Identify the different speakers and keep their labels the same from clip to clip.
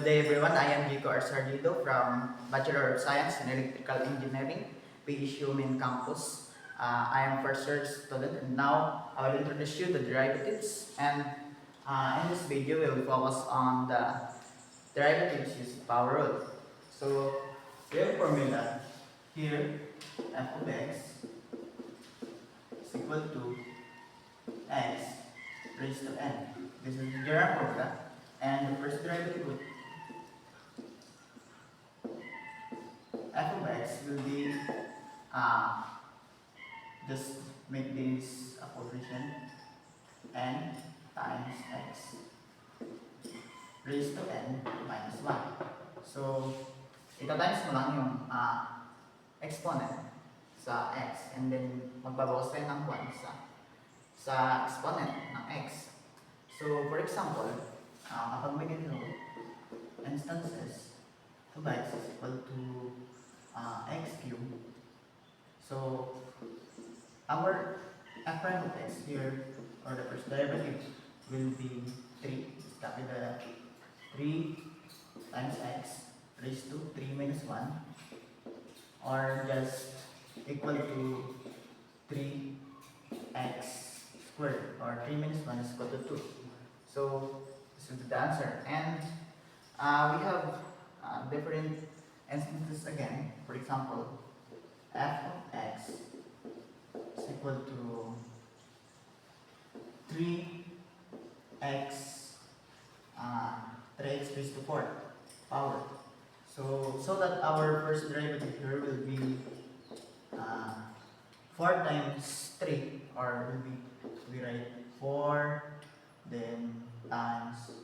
Speaker 1: Good day everyone, I am Vico Arsardido from Bachelor of Science in Electrical Engineering, PSU Main Campus. I am first year student and now I will introduce you the derivatives and in this video we will focus on the derivatives using power rule. So we have a formula here, f of x is equal to x raised to n. This is the general formula and the first derivative of f of x will be just make this a coefficient n times x raised to n minus 1. So, ito times mo lang yung exponent sa x and then magbabawas tayo ng 1 sa exponent ng x. So, for example, kapag may ganito instances, f of x is equal to x cubed. So, our f prime of x here, or the first derivative, will be 3. Start with the 3 times x raised to 3 minus 1, or just equal to 3x squared, or 3 minus 1 is equal to 2. So, this is the answer. And we have different instances again. For example, f of x is equal to 3x 3x raised to 4 power. So that our first derivative here will be 4 times 3, or will be, we write 4 then times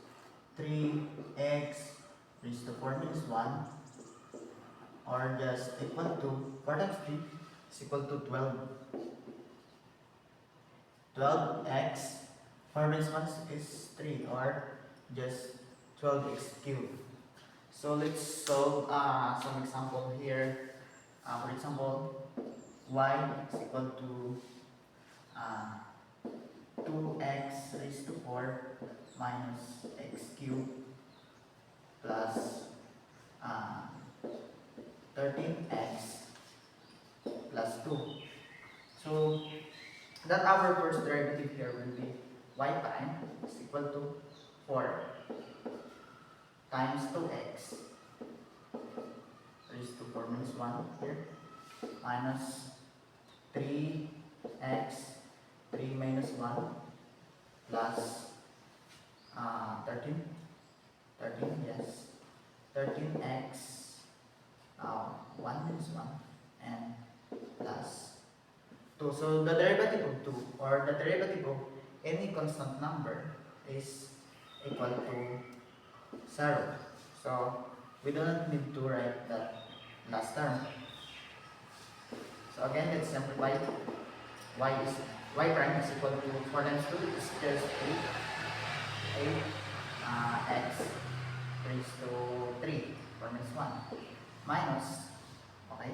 Speaker 1: 3x raised to 4 minus 1, or just equal to 4 times 3 is equal to 12. 12x 4 minus 1 is 3, or just 12x cubed. So let's solve some example here. For example, y is equal to 2x raised to 4 minus x cubed plus 13x plus 2. So that our first derivative here will be y prime is equal to 4 times 2x raised to 4 minus 1 here minus 3x 3 minus 1 plus 13 yes 13x 1 minus 1 and plus 2. So the derivative of 2, or the derivative of any constant number, is equal to 0. So we do not need to write that last term. So again, let's simplify. Y prime is equal to 4 times 2 is just 8 x raised to 3 4 minus 1 minus, okay,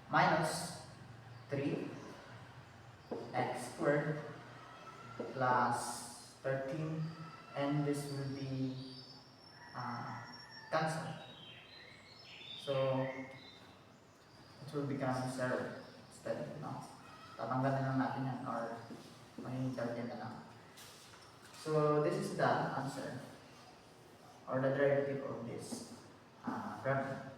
Speaker 1: minus 3 x squared plus 13, and this will be cancelled. So it will become 0 instead. No, tatanggalin lang natin yan, or maging 13 na lang. So this is the answer, or the derivative of this problem.